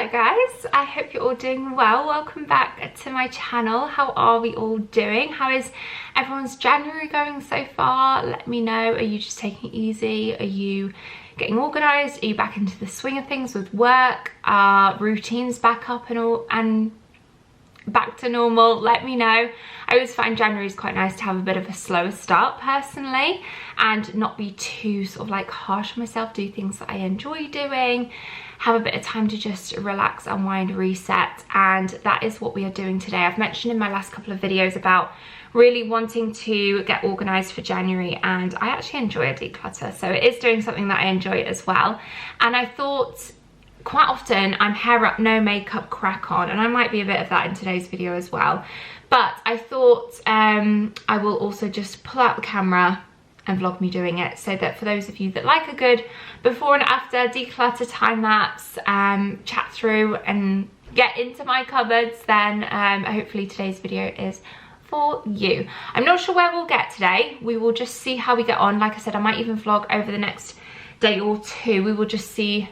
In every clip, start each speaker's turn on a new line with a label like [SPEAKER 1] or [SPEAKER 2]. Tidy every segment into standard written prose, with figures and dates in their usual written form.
[SPEAKER 1] Hello guys, I hope you're all doing well. Welcome back to my channel. How are we all doing? How is everyone's January going so far? Let me know. Are you just taking it easy? Are you getting organised? Are you back into the swing of things with work? Are routines back up and back to normal? Let me know. I always find January is quite nice to have a bit of a slower start personally and not be too sort of like harsh on myself, do things that I enjoy doing, have a bit of time to just relax, unwind, reset, and that is what we are doing today. I've mentioned in my last couple of videos about really wanting to get organised for January, and I actually enjoy a declutter, so it is doing something that I enjoy as well. And I thought, quite often I'm hair up, no makeup, crack on, and I might be a bit of that in today's video as well. But I thought I will also just pull out the camera and vlog me doing it, so that for those of you that like a good before and after declutter time lapse, chat through and get into my cupboards, then hopefully today's video is for you. I'm not sure where we'll get today. We will just see how we get on. Like I said, I might even vlog over the next day or two. We will just see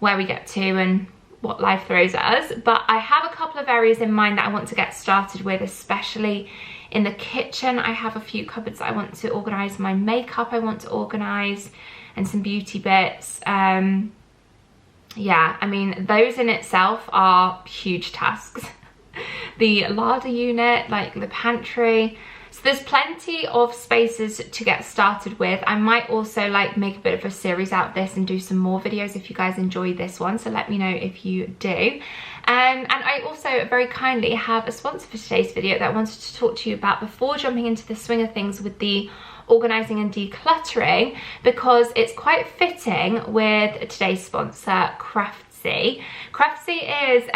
[SPEAKER 1] where we get to and what life throws at us. But I have a couple of areas in mind that I want to get started with, especially in the kitchen. I have a few cupboards that I want to organise, my makeup I want to organise, and some beauty bits. Yeah, I mean, those in itself are huge tasks. The larder unit, like the pantry. So there's plenty of spaces to get started with. I might also like make a bit of a series out of this and do some more videos if you guys enjoy this one, so let me know if you do. And I also very kindly have a sponsor for today's video that I wanted to talk to you about before jumping into the swing of things with the organising and decluttering, because it's quite fitting with today's sponsor, Craftsy. Craftsy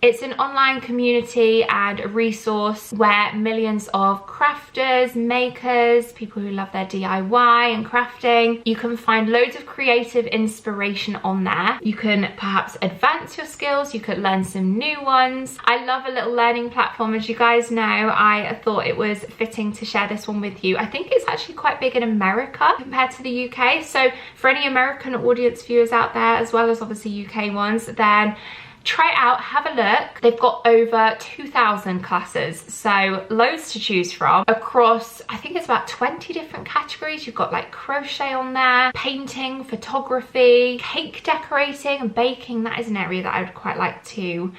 [SPEAKER 1] it's an online community and a resource where millions of crafters, makers, people who love their DIY and crafting, you can find loads of creative inspiration on there. You can perhaps advance your skills, you could learn some new ones. I love a little learning platform, as you guys know. I thought it was fitting to share this one with you. I think it's actually quite big in America compared to the UK, so for any American audience viewers out there, as well as obviously UK ones, then try it out, have a look. They've got over 2,000 classes, so loads to choose from across, I think it's about 20 different categories. You've got like crochet on there, painting, photography, cake decorating and baking. That is an area that I would quite like to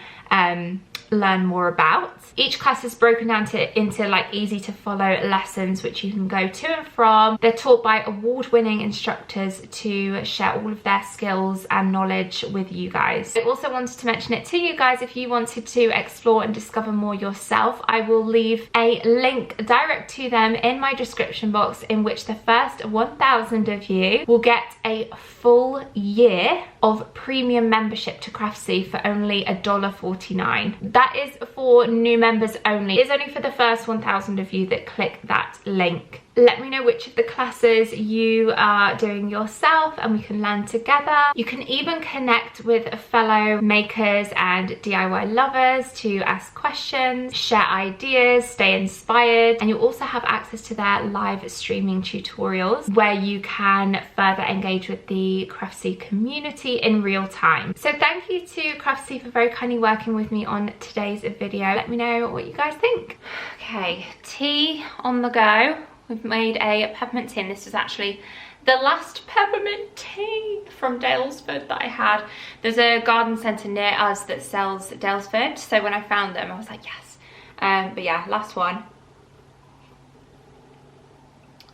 [SPEAKER 1] learn more about. Each class is broken down into like easy to follow lessons which you can go to and from. They're taught by award-winning instructors to share all of their skills and knowledge with you guys. I also wanted to mention it to you guys if you wanted to explore and discover more yourself. I will leave a link direct to them in my description box, in which the first 1,000 of you will get a full year of premium membership to Craftsy for only $1.49. That is for new members only. It's only for the first 1,000 of you that click that link. Let me know which of the classes you are doing yourself and we can learn together. You can even connect with fellow makers and DIY lovers to ask questions, share ideas, stay inspired, and you'll also have access to their live streaming tutorials where you can further engage with the Craftsy community in real time. So thank you to Craftsy for very kindly working with me on today's video. Let me know what you guys think. Okay, tea on the go. We've made a peppermint tea, and this is actually the last peppermint tea from Dalesford that I had. There's a garden centre near us that sells Dalesford, so when I found them I was like, yes. But yeah, last one.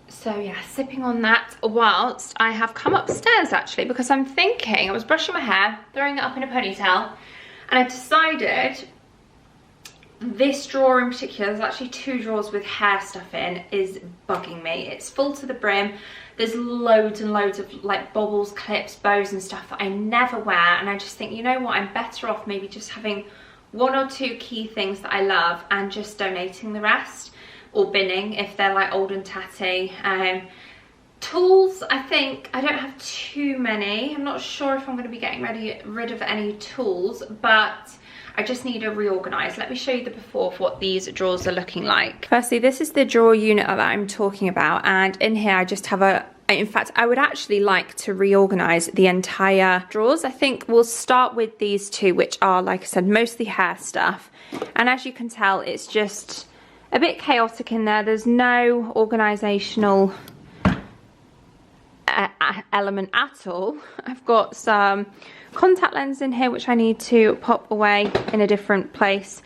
[SPEAKER 1] So yeah, sipping on that whilst I have come upstairs actually, because I'm thinking, I was brushing my hair, throwing it up in a ponytail, and I decided this drawer in particular, there's actually 2 drawers with hair stuff in, is bugging me. It's full to the brim. There's loads and loads of like bobbles, clips, bows and stuff that I never wear, and I just think, you know what, I'm better off maybe just having 1 or 2 key things that I love and just donating the rest, or binning if they're like old and tatty. Tools, I think I don't have too many. I'm not sure if I'm going to be getting rid of any tools, but I just need to reorganise. Let me show you the before of what these drawers are looking like. Firstly, this is the drawer unit that I'm talking about, and in here I just have a In fact, I would actually like to reorganize the entire drawers. I think we'll start with these two, which are, like I said, mostly hair stuff. And as you can tell, it's just a bit chaotic in there. There's no organizational element at all. I've got some contact lenses in here, which I need to pop away in a different place.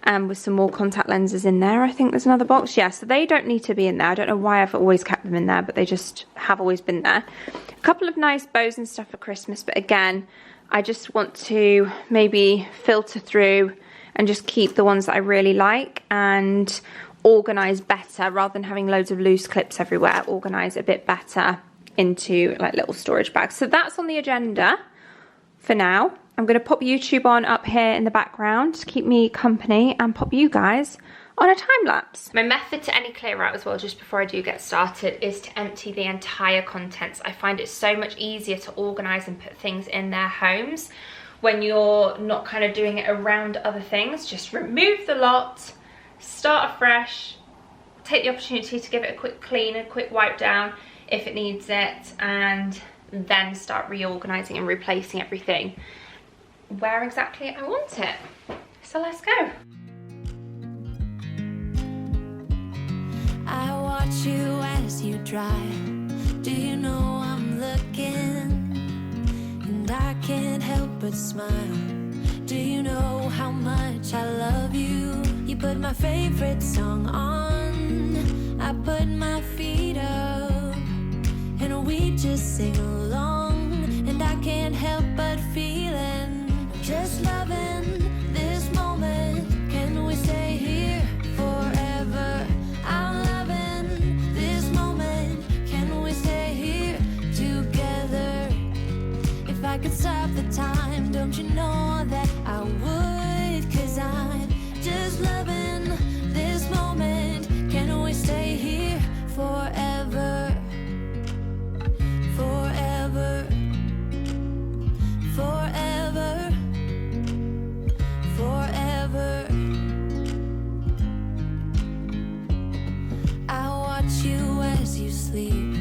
[SPEAKER 1] With some more contact lenses in there. I think there's another box. Yeah, so they don't need to be in there. I don't know why I've always kept them in there, but they just have always been there. A couple of nice bows and stuff for Christmas, but again, I just want to maybe filter through and just keep the ones that I really like and organize better rather than having loads of loose clips everywhere. Organize a bit better into like little storage bags. So that's on the agenda for now. I'm going to pop YouTube on up here in the background to keep me company and pop you guys on a time lapse. My method to any clear out as well, just before I do get started, is to empty the entire contents. I find it so much easier to organise and put things in their homes when you're not kind of doing it around other things. Just remove the lot, start afresh, take the opportunity to give it a quick clean, a quick wipe down if it needs it, and then start reorganising and replacing everything where exactly I want it. So let's go.
[SPEAKER 2] I watch you as you drive. Do you know I'm looking? And I can't help but smile. Do you know how much I love you? You put my favorite song on. I put my feet up and we just sing along. And I can't help but feeling just loving this moment. Can we stay here forever? I'm loving this moment. Can we stay here together? If I could stop the time, don't you know that I would? 'Cause I'm just loving this moment. Can we stay here forever? Forever. Forever. Forever. I watch you as you sleep.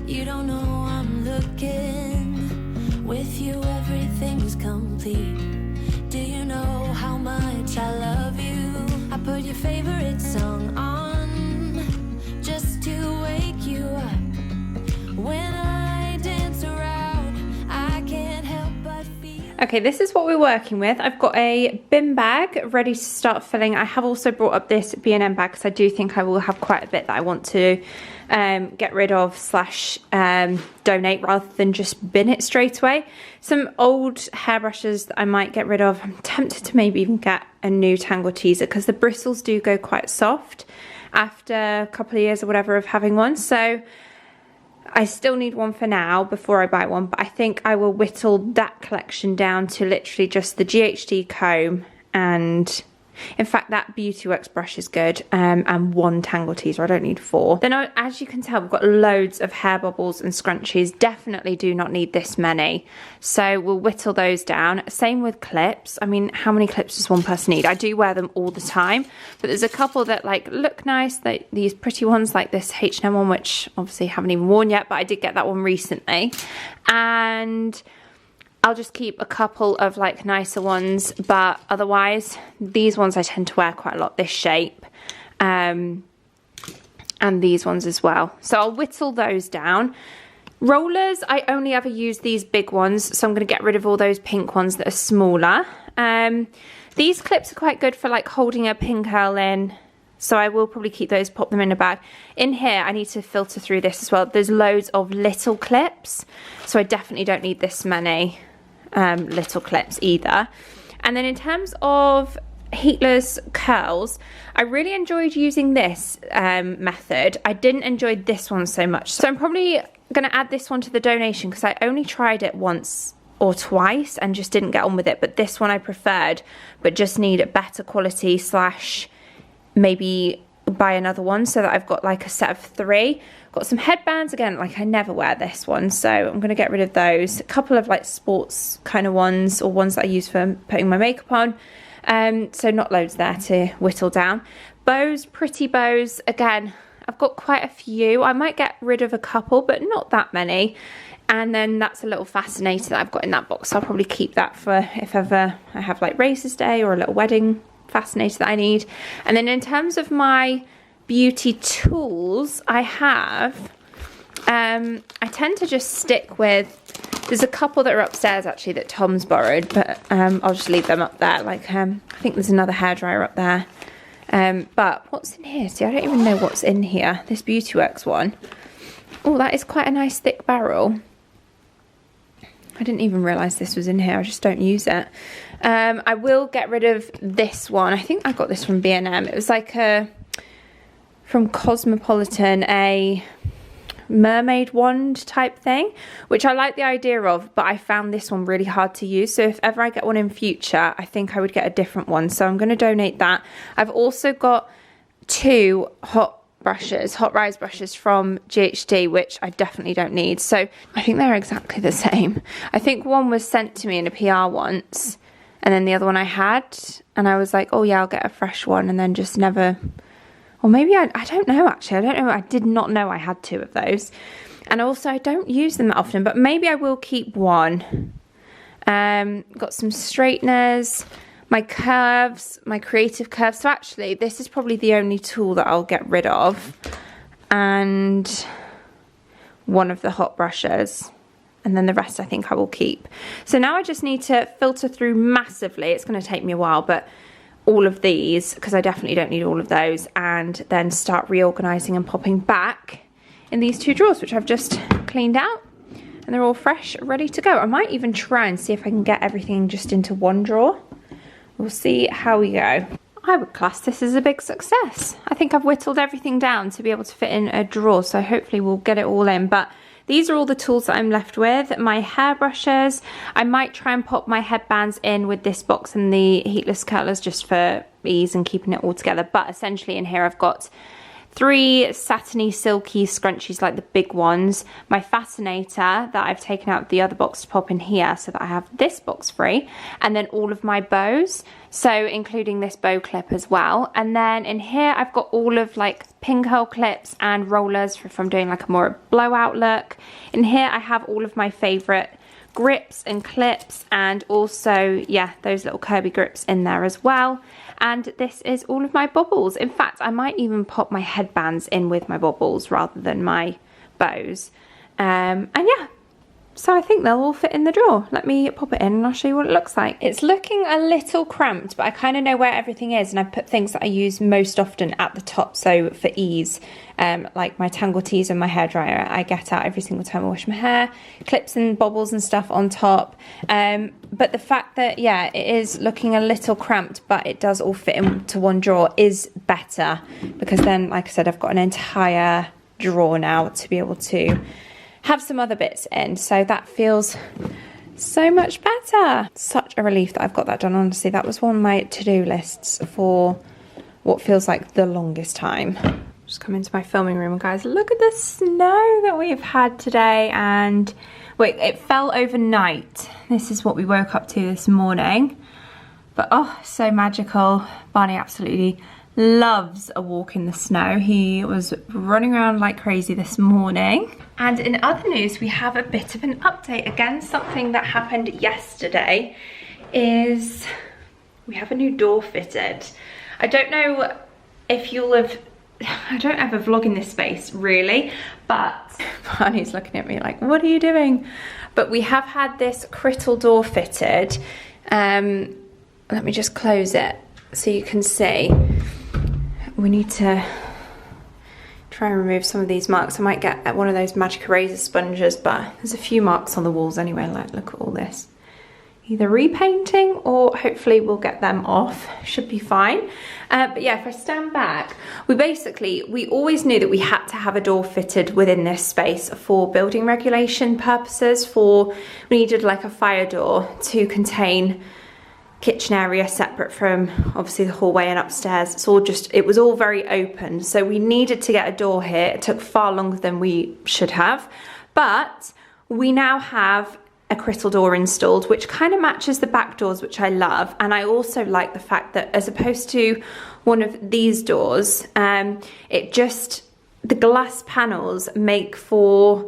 [SPEAKER 2] You don't know I'm looking. With you everything's complete. Do you know how much I love you? I put your favorite song on just to wake you up. When I dance around, I can't help but feel.
[SPEAKER 1] Okay, this is what we're working with. I've got a bin bag ready to start filling. I have also brought up this B&M bag because I do think I will have quite a bit that I want to get rid of / donate rather than just bin it straight away. Some old hairbrushes that I might get rid of. I'm tempted to maybe even get a new tangle teaser because the bristles do go quite soft after a couple of years or whatever of having one. So I still need one for now before I buy one, but I think I will whittle that collection down to literally just the GHD comb and, in fact, that Beauty Works brush is good, and one tangle teaser. I don't need 4. Then, as you can tell, we've got loads of hair bubbles and scrunchies. Definitely do not need this many, so we'll whittle those down. Same with clips. I mean, how many clips does one person need? I do wear them all the time, but there's a couple that like look nice, like these pretty ones, like this H&M one, which obviously haven't even worn yet, but I did get that one recently. And I'll just keep a couple of like nicer ones, but otherwise these ones I tend to wear quite a lot, this shape, and these ones as well. So I'll whittle those down. Rollers, I only ever use these big ones, so I'm going to get rid of all those pink ones that are smaller. These clips are quite good for like holding a pin curl in, so I will probably keep those, pop them in a bag. In here, I need to filter through this as well. There's loads of little clips, so I definitely don't need this many little clips either. And then in terms of heatless curls, I really enjoyed using this method. I didn't enjoy this one so much, so I'm probably going to add this one to the donation because I only tried it once or twice and just didn't get on with it. But this one I preferred, but just need a better quality / maybe buy another one so that I've got like a set of 3. Got some headbands, again, like I never wear this one, so I'm going to get rid of those. A couple of like sports kind of ones, or ones that I use for putting my makeup on. So not loads there to whittle down. Bows, pretty bows, again, I've got quite a few. I might get rid of a couple, but not that many. And then that's a little fascinator that I've got in that box. I'll probably keep that for if ever I have like Racer's Day or a little wedding fascinator that I need. And then in terms of my beauty tools, I have, I tend to just stick with, there's a couple that are upstairs actually that Tom's borrowed, but I'll just leave them up there. Like, I think there's another hairdryer up there. But what's in here? See, I don't even know what's in here. This Beauty Works one. Oh, that is quite a nice thick barrel. I didn't even realise this was in here. I just don't use it. I will get rid of this one. I think I got this from B&M. It was like from Cosmopolitan, a mermaid wand type thing, which I like the idea of, but I found this one really hard to use. So if ever I get one in future, I think I would get a different one. So I'm going to donate that. I've also got 2 hot rise brushes from GHD, which I definitely don't need. So I think they're exactly the same. I think one was sent to me in a PR once, and then the other one I had, and I was like, oh yeah, I'll get a fresh one, and then just never, or maybe I don't know actually. I don't know. I did not know I had 2 of those. And also I don't use them that often, but maybe I will keep one. Got some straighteners, my curves, my creative curves. So actually this is probably the only tool that I'll get rid of, and one of the hot brushes, and then the rest I think I will keep. So now I just need to filter through massively. It's going to take me a while, but all of these, because I definitely don't need all of those, and then start reorganizing and popping back in these 2 drawers, which I've just cleaned out, and they're all fresh, ready to go. I might even try and see if I can get everything just into one drawer. We'll see how we go. I would class this as a big success. I think I've whittled everything down to be able to fit in a drawer, so hopefully we'll get it all in. But these are all the tools that I'm left with. My hairbrushes, I might try and pop my headbands in with this box and the heatless curlers just for ease and keeping it all together. But essentially in here I've got 3 satiny silky scrunchies, like the big ones, my fascinator that I've taken out the other box to pop in here so that I have this box free, and then all of my bows, so including this bow clip as well. And then in here I've got all of like pin curl clips and rollers from doing like a more blowout look. In here I have all of my favourite grips and clips, and also, yeah, those little Kirby grips in there as well. And this is all of my bobbles. In fact, I might even pop my headbands in with my bobbles rather than my bows. And yeah, so I think they'll all fit in the drawer. Let me pop it in and I'll show you what it looks like. It's looking a little cramped, but I kind of know where everything is, and I've put things that I use most often at the top, so for ease. Like my Tangle Tees and my hairdryer, I get out every single time I wash my hair, clips and bobbles and stuff on top. But the fact that, yeah, it is looking a little cramped, but it does all fit into one drawer is better, because then, like I said, I've got an entire drawer now to be able to have some other bits in. So that feels so much better. Such a relief that I've got that done. Honestly, that was one of my to-do lists for what feels like the longest time. Just come into my filming room, and guys, look at the snow that we've had today. And wait, it fell overnight. This is what we woke up to this morning. But oh, so magical. Barney absolutely loves a walk in the snow. He was running around like crazy this morning. And in other news, we have a bit of an update. Again, something that happened yesterday is we have a new door fitted. I don't know if you'll have, I don't have a vlog in this space really, but Barney's looking at me like, what are you doing? But we have had this crittle door fitted. Let me just close it so you can see. We need to try and remove some of these marks. I might get one of those magic eraser sponges, but there's a few marks on the walls anyway. Like, look at all this. Either repainting, or hopefully we'll get them off. Should be fine. But yeah, if I stand back, we always knew that we had to have a door fitted within this space for building regulation purposes. We needed like a fire door to contain kitchen area separate from obviously the hallway and upstairs. It was all very open, so we needed to get a door here. It took far longer than we should have, but we now have a crittle door installed, which kind of matches the back doors, which I love. And I also like the fact that, as opposed to one of these doors, it just the glass panels make for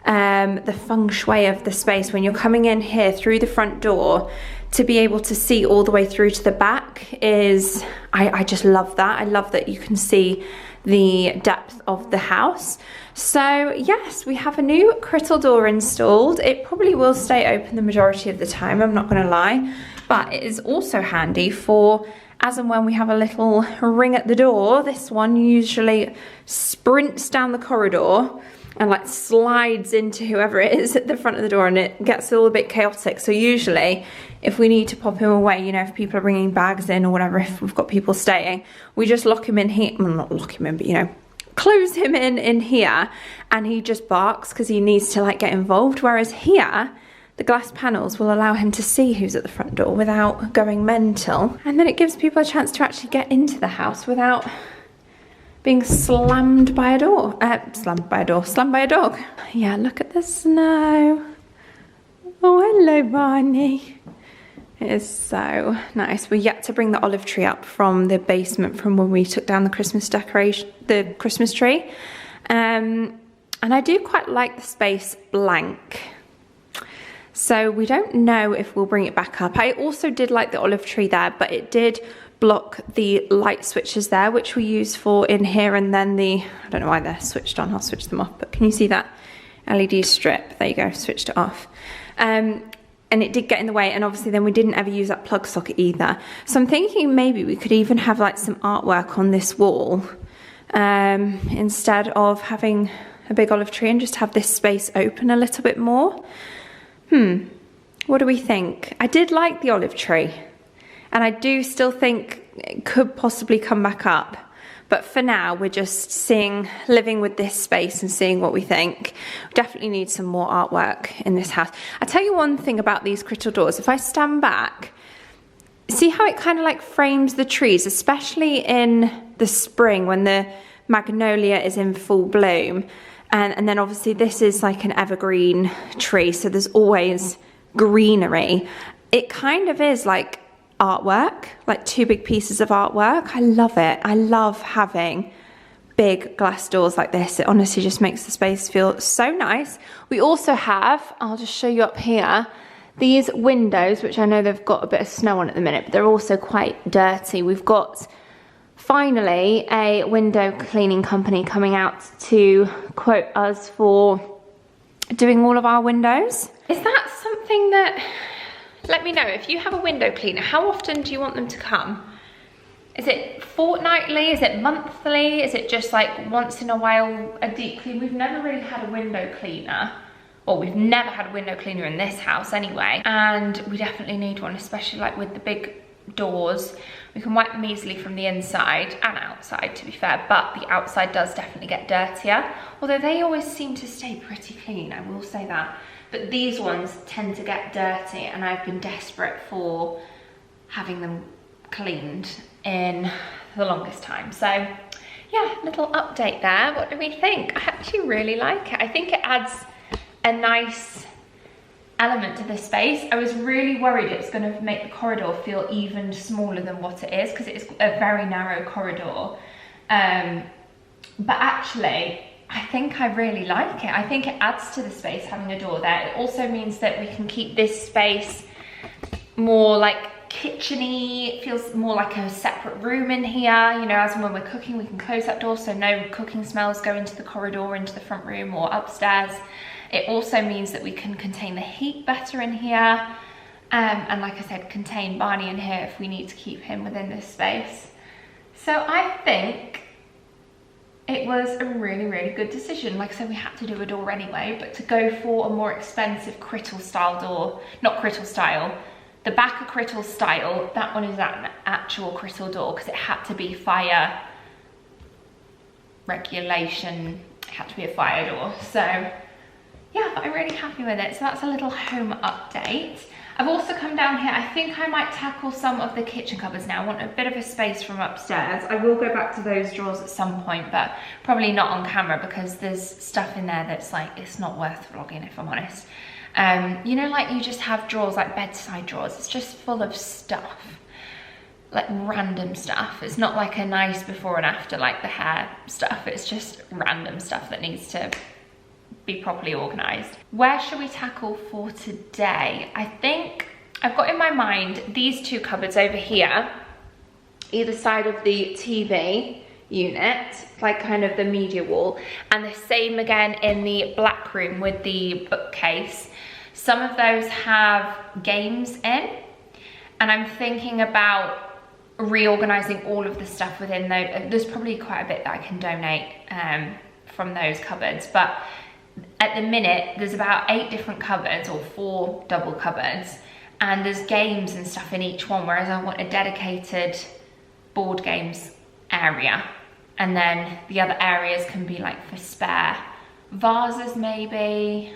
[SPEAKER 1] the feng shui of the space. When you're coming in here through the front door, to be able to see all the way through to the back is, I just love that. I love that you can see the depth of the house. So yes, we have a new crystal door installed. It probably will stay open the majority of the time, I'm not gonna lie, but it is also handy for as and when we have a little ring at the door. This one usually sprints down the corridor and like slides into whoever it is at the front of the door, and it gets a little bit chaotic. So usually if we need to pop him away, you know, if people are bringing bags in or whatever, if we've got people staying, we just lock him in here. Well, not lock him in, but you know, close him in here, and he just barks because he needs to like get involved. Whereas here, the glass panels will allow him to see who's at the front door without going mental. And then it gives people a chance to actually get into the house without being slammed by a door. Slammed by a dog. Yeah, look at the snow. Oh, hello, Barney. It is so nice. We're yet to bring the olive tree up from the basement from when we took down the Christmas decoration, the Christmas tree. And I do quite like the space blank. So we don't know if we'll bring it back up. I also did like the olive tree there, but it did block the light switches there, which we use for in here, and then I don't know why they're switched on, I'll switch them off, but can you see that LED strip? There you go, switched it off. And it did get in the way, and obviously then we didn't ever use that plug socket either. So I'm thinking maybe we could even have like some artwork on this wall instead of having a big olive tree, and just have this space open a little bit more. What do we think? I did like the olive tree, and I do still think it could possibly come back up. But for now, we're just living with this space and seeing what we think. We definitely need some more artwork in this house. I tell you one thing about these crystal doors. If I stand back, see how it kind of like frames the trees, especially in the spring when the magnolia is in full bloom. And then obviously this is like an evergreen tree, so there's always greenery. It kind of is like artwork, like two big pieces of artwork. I love it. I love having big glass doors like this. It honestly just makes the space feel so nice. We also have, I'll just show you up here, these windows, which I know they've got a bit of snow on at the minute, but they're also quite dirty. We've got finally a window cleaning company coming out to quote us for doing all of our windows. Is that something that, let me know if you have a window cleaner, how often do you want them to come? Is it fortnightly? Is it monthly? Is it just like once in a while a deep clean? We've never really had a window cleaner, or we've never had a window cleaner in this house anyway, and we definitely need one, especially like with the big doors. We can wipe them easily from the inside and outside, to be fair, but the outside does definitely get dirtier, although they always seem to stay pretty clean, I will say that. But these ones tend to get dirty, and I've been desperate for having them cleaned in the longest time. So yeah, little update there. What do we think? I actually really like it. I think it adds a nice element to this space. I was really worried it was going to make the corridor feel even smaller than what it is, because it is a very narrow corridor. But actually, I think I really like it. I think it adds to the space having a door there. It also means that we can keep this space more like kitchen-y. It feels more like a separate room in here. You know, as when we're cooking, we can close that door so no cooking smells go into the corridor, into the front room or upstairs. It also means that we can contain the heat better in here. And like I said, contain Barney in here if we need to keep him within this space. So I think it was a really, really good decision. Like I said, we had to do a door anyway, but to go for a more expensive Crittall style door, not Crittall style, the back of Crittall style, that one is an actual Crittall door because it had to be fire regulation, it had to be a fire door. So yeah, but I'm really happy with it. So that's a little home update. I've also come down here, I think I might tackle some of the kitchen cupboards now. I want a bit of a space from upstairs. I will go back to those drawers at some point, but probably not on camera because there's stuff in there that's like, it's not worth vlogging if I'm honest. You know, like you just have drawers, like bedside drawers, it's just full of stuff. like random stuff. It's not like a nice before and after like the hair stuff. It's just random stuff that needs to be properly organised. Where should we tackle for today? I think I've got in my mind these two cupboards over here, either side of the TV unit, like kind of the media wall, and the same again in the black room with the bookcase. Some of those have games in, and I'm thinking about reorganizing all of the stuff within those. There's probably quite a bit that I can donate from those cupboards, but at the minute there's about 8 different cupboards, or 4 double cupboards, and there's games and stuff in each one, whereas I want a dedicated board games area, and then the other areas can be like for spare vases maybe,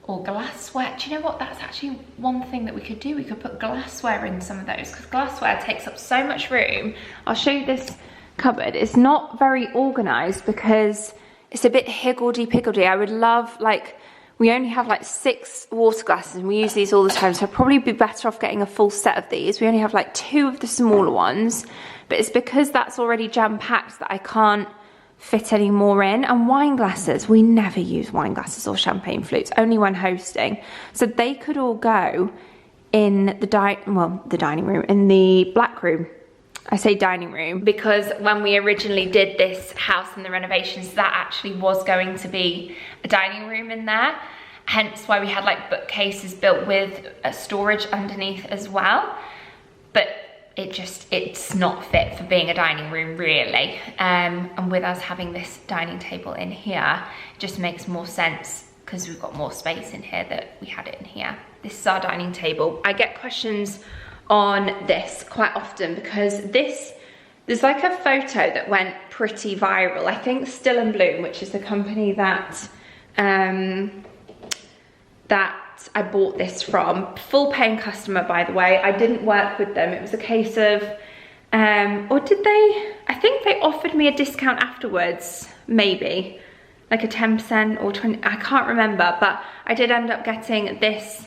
[SPEAKER 1] or glassware. Do you know what, that's actually one thing that we could do. We could put glassware in some of those, because glassware takes up so much room. I'll show you this cupboard. It's not very organized because it's a bit higgledy-piggledy. I would love, like, we only have like 6 water glasses and we use these all the time, so I'd probably be better off getting a full set of these. We only have like 2 of the smaller ones, but it's because that's already jam-packed that I can't fit any more in. And wine glasses, we never use wine glasses or champagne flutes, only when hosting. So they could all go in the dining room, in the black room. I say dining room because when we originally did this house and the renovations, that actually was going to be a dining room in there. Hence why we had like bookcases built with a storage underneath as well. But it's not fit for being a dining room really. And with us having this dining table in here, it just makes more sense because we've got more space in here that we had it in here. This is our dining table. I get questions on this quite often because there's like a photo that went pretty viral. I think Still and Bloom, which is the company that that I bought this from, full paying customer by the way. I didn't work with them. It was a case of or did they, I think they offered me a discount afterwards, maybe like a 10% or 20, I can't remember, but I did end up getting this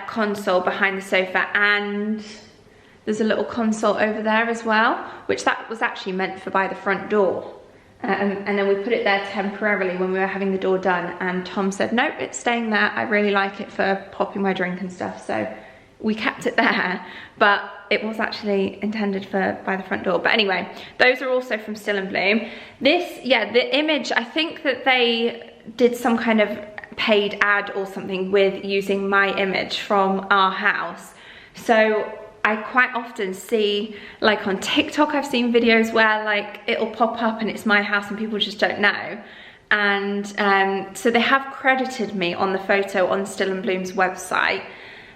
[SPEAKER 1] console behind the sofa, and there's a little console over there as well, which that was actually meant for by the front door. And then we put it there temporarily when we were having the door done, and Tom said, nope, it's staying there. I really like it for popping my drink and stuff. So we kept it there, but it was actually intended for by the front door. But anyway, those are also from Still and Bloom. This, yeah, the image, I think that they did some kind of paid ad or something with using my image from our house. So I quite often see, like on TikTok, I've seen videos where like it'll pop up and it's my house and people just don't know. And so they have credited me on the photo on Still and Bloom's website,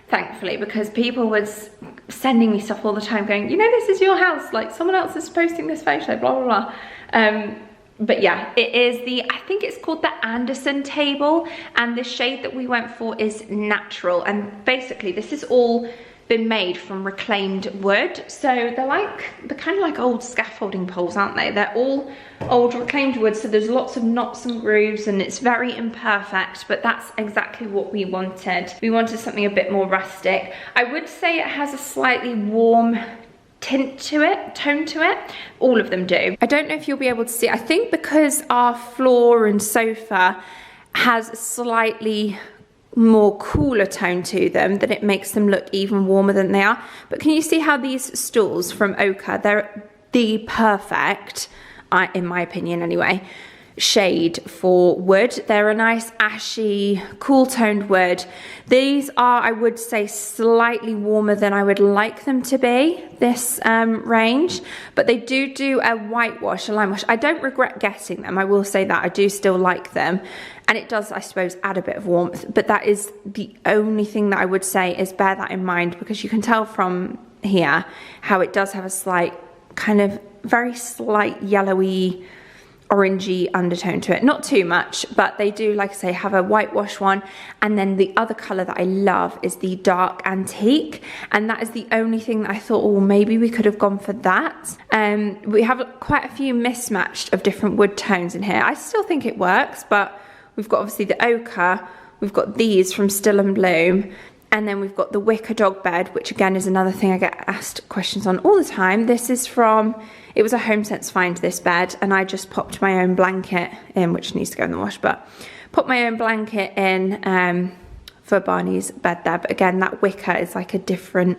[SPEAKER 1] thankfully, because people was sending me stuff all the time going, you know, this is your house, like someone else is posting this photo, blah, blah, blah. But yeah, it is the, I think it's called the Anderson table, and the shade that we went for is natural. And basically this is all been made from reclaimed wood. So they're kind of like old scaffolding poles, aren't they? They're all old reclaimed wood, so there's lots of knots and grooves and it's very imperfect, but that's exactly what we wanted. We wanted something a bit more rustic. I would say it has a slightly warm tint to it, tone to it. All of them do. I don't know if you'll be able to see. I think because our floor and sofa has a slightly more cooler tone to them, that it makes them look even warmer than they are. But can you see how these stools from Oka, they're the perfect, in my opinion anyway, shade for wood. They're a nice ashy, cool toned wood. These are, I would say, slightly warmer than I would like them to be, this range, but they do a whitewash, a lime wash. I don't regret getting them, I will say that. I do still like them, and it does, I suppose, add a bit of warmth, but that is the only thing that I would say is bear that in mind, because you can tell from here how it does have a slight, kind of very slight yellowy, orangey undertone to it. Not too much, but they do, like I say, have a whitewash one. And then the other colour that I love is the dark antique, and that is the only thing that I thought, oh, maybe we could have gone for that. We have quite a few mismatched of different wood tones in here. I still think it works, but we've got obviously the Oka, we've got these from Still and Bloom, And then we've got the wicker dog bed, which again is another thing I get asked questions on all the time. This is from, it was a HomeSense find, this bed, and I just popped my own blanket in, which needs to go in the wash, but put my own blanket in for Barney's bed there. But again, that wicker is like a different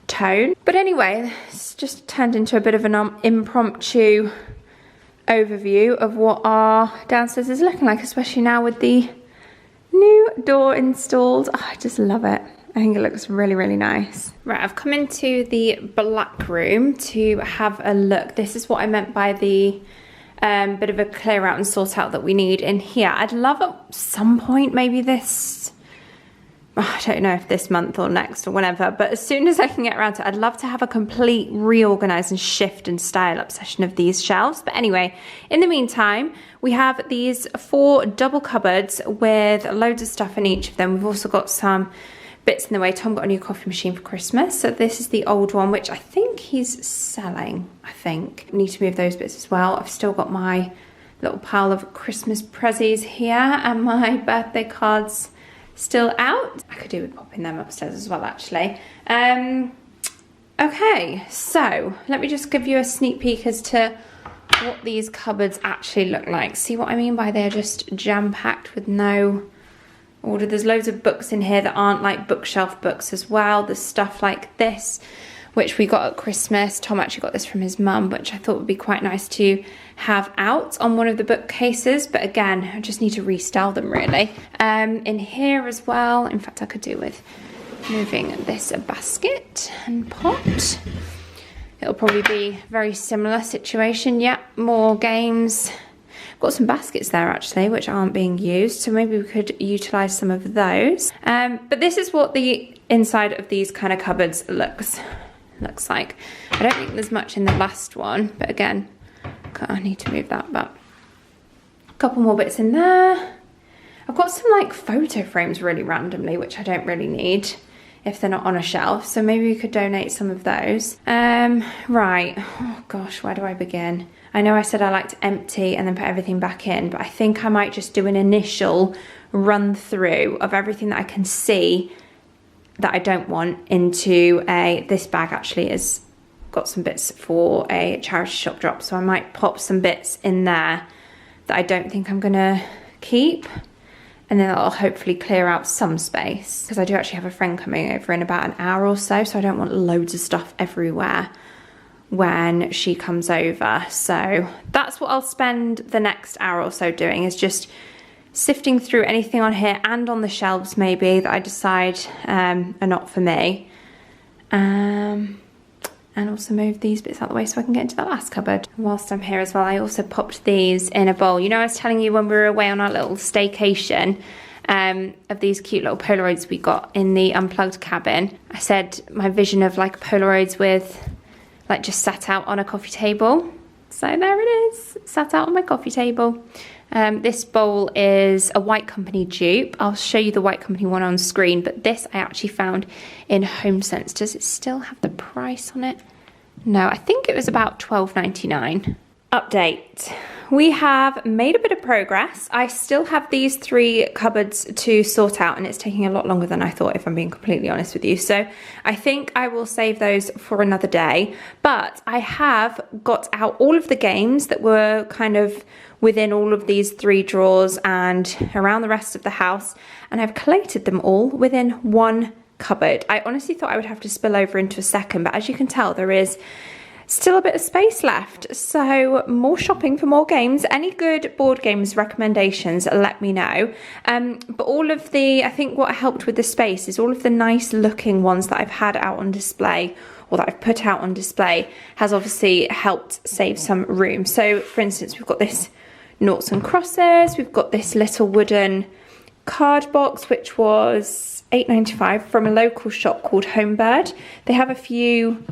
[SPEAKER 1] tone. But anyway, it's just turned into a bit of an impromptu overview of what our downstairs is looking like, especially now with the new door installed. Oh, I just love it. I think it looks really, really nice. Right, I've come into the black room to have a look. This is what I meant by the bit of a clear out and sort out that we need in here. I'd love at some point, maybe this, I don't know if this month or next or whenever, but as soon as I can get around to it, I'd love to have a complete reorganize and shift and style up session of these shelves. But anyway, in the meantime, we have these 4 double cupboards with loads of stuff in each of them. We've also got some bits in the way. Tom got a new coffee machine for Christmas, so this is the old one, which I think he's selling. I think we need to move those bits as well. I've still got my little pile of Christmas prezzies here and my birthday cards still out. I could do with popping them upstairs as well, actually. Okay, so let me just give you a sneak peek as to what these cupboards actually look like. See what I mean by they're just jam-packed with no order. There's loads of books in here that aren't like bookshelf books as well. There's stuff like this, which we got at Christmas. Tom actually got this from his mum, which I thought would be quite nice to have out on one of the bookcases. But again, I just need to restyle them really. In here as well, in fact, I could do with moving this basket and pot. It'll probably be a very similar situation. Yeah, more games. Got some baskets there actually, which aren't being used, so maybe we could utilize some of those. But this is what the inside of these kind of cupboards looks like. I don't think there's much in the last one, but again, I need to move that, but a couple more bits in there. I've got some like photo frames really randomly, which I don't really need if they're not on a shelf, so maybe we could donate some of those. Right, oh gosh, where do I begin? I know I said I like to empty and then put everything back in, but I think I might just do an initial run through of everything that I can see that I don't want into this bag actually has got some bits for a charity shop drop, so I might pop some bits in there that I don't think I'm gonna keep, and then that'll hopefully clear out some space, because I do actually have a friend coming over in about an hour or so, so I don't want loads of stuff everywhere when she comes over. So that's what I'll spend the next hour or so doing, is just sifting through anything on here and on the shelves maybe that I decide are not for me, and also move these bits out the way so I can get into the last cupboard. Whilst I'm here as well, I also popped these in a bowl. You know, I was telling you when we were away on our little staycation of these cute little Polaroids we got in the unplugged cabin. I said my vision of like Polaroids with like just sat out on a coffee table. So there it is, sat out on my coffee table. This bowl is a White Company dupe. I'll show you the White Company one on screen, but this I actually found in HomeSense. Does it still have the price on it? No, I think it was about $12.99. Update. We have made a bit of progress. I still have these 3 cupboards to sort out, and it's taking a lot longer than I thought, if I'm being completely honest with you. So I think I will save those for another day. But I have got out all of the games that were kind of within all of these 3 drawers and around the rest of the house, and I've collated them all within one cupboard. I honestly thought I would have to spill over into a second, but as you can tell, there is still a bit of space left, so more shopping for more games. Any good board games recommendations, let me know. But all of the, I think what helped with the space is all of the nice looking ones that I've had out on display, or that I've put out on display, has obviously helped save some room. So for instance, we've got this noughts and crosses, we've got this little wooden card box, which was $8.95 from a local shop called Homebird. They have a few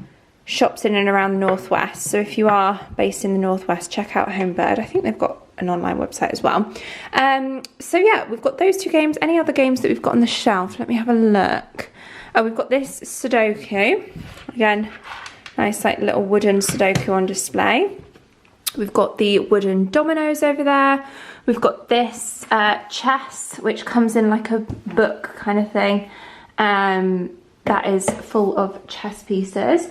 [SPEAKER 1] shops in and around the northwest, so if you are based in the northwest, check out Homebird. I think they've got an online website as well. So yeah, we've got those 2 games. Any other games that we've got on the shelf? Let me have a look. Oh, we've got this Sudoku. Again, nice like little wooden Sudoku on display. We've got the wooden dominoes over there. We've got this chess, which comes in like a book kind of thing. that is full of chess pieces.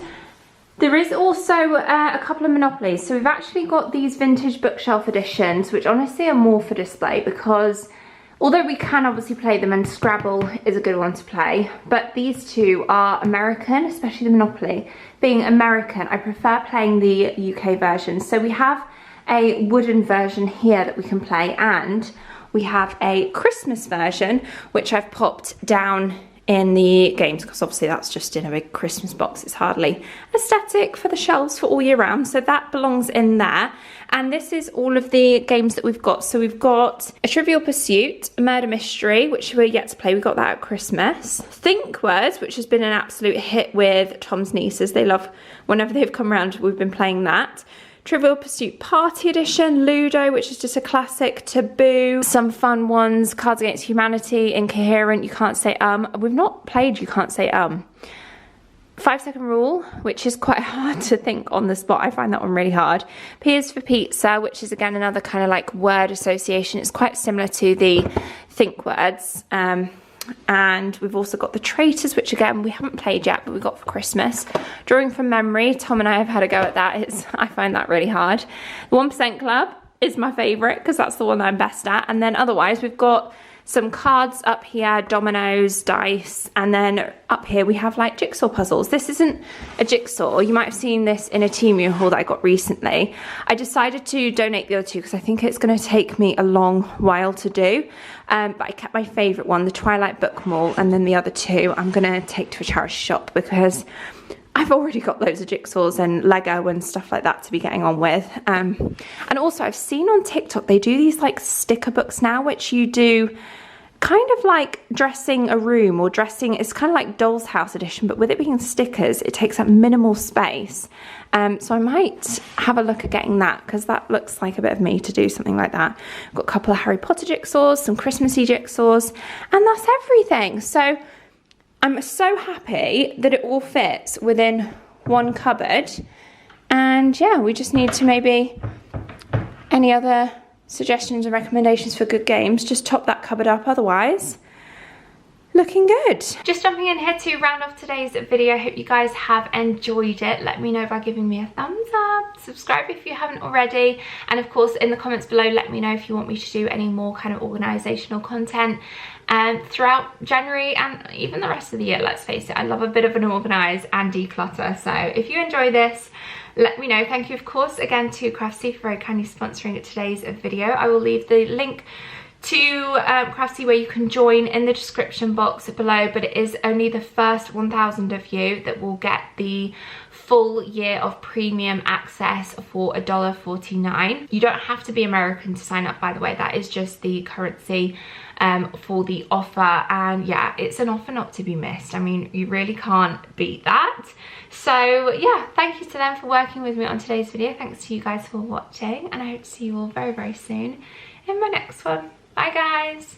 [SPEAKER 1] There is also a couple of Monopolies. So we've actually got these vintage bookshelf editions, which honestly are more for display because although we can obviously play them, and Scrabble is a good one to play, but these two are American, especially the Monopoly. Being American, I prefer playing the UK version. So we have a wooden version here that we can play, and we have a Christmas version, which I've popped down in the games because obviously that's just in a big Christmas box. It's hardly aesthetic for the shelves for all year round, so that belongs in there. And this is all of the games that we've got. So we've got a Trivial Pursuit, a Murder Mystery, which we're yet to play. We got that at Christmas. Think Words, which has been an absolute hit with Tom's nieces. They love, whenever they've come around, we've been playing that. Trivial Pursuit Party Edition, Ludo, which is just a classic, Taboo, some fun ones, Cards Against Humanity, Incoherent, You Can't Say We've not played You Can't Say 5 Second Rule, which is quite hard to think on the spot. I find that one really hard. P is for Pizza, which is again another kind of like word association. It's quite similar to the Think Words. And we've also got the Traitors, which again we haven't played yet, but we got for Christmas. Drawing from Memory, Tom and I have had a go at that. I find that really hard. The 1% Club is my favourite because that's the one that I'm best at. And then otherwise we've got some cards up here, dominoes, dice, and then up here we have like jigsaw puzzles. This isn't a jigsaw. You might have seen this in a Temu haul that I got recently. I decided to donate the other two because I think it's going to take me a long while to do. But I kept my favourite one, the Twilight Book Mall, and then the other two I'm going to take to a charity shop because I've already got loads of jigsaws and Lego and stuff like that to be getting on with. And also I've seen on TikTok they do these like sticker books now, which you do kind of like dressing a room or dressing, it's kind of like Doll's House edition, but with it being stickers, it takes up minimal space. So I might have a look at getting that because that looks like a bit of me to do something like that. I've got a couple of Harry Potter jigsaws, some Christmassy jigsaws, and that's everything. So I'm so happy that it all fits within one cupboard. And yeah, we just need to maybe, any other suggestions and recommendations for good games, just top that cupboard up, otherwise looking good. Just jumping in here to round off today's video. I hope you guys have enjoyed it. Let me know by giving me a thumbs up, subscribe if you haven't already, and of course in the comments below let me know if you want me to do any more kind of organisational content throughout January and even the rest of the year. Let's face it, I love a bit of an organise and declutter, so if you enjoy this, let me know. Thank you of course again to Craftsy for very kindly sponsoring today's video. I will leave the link to Craftsy where you can join in the description box below, but it is only the first 1,000 of you that will get the full year of premium access for $1.49. You don't have to be American to sign up, by the way. That is just the currency for the offer, and yeah, it's an offer not to be missed. I mean, you really can't beat that. So yeah, thank you to them for working with me on today's video. Thanks to you guys for watching, and I hope to see you all very, very soon in my next one. Bye guys.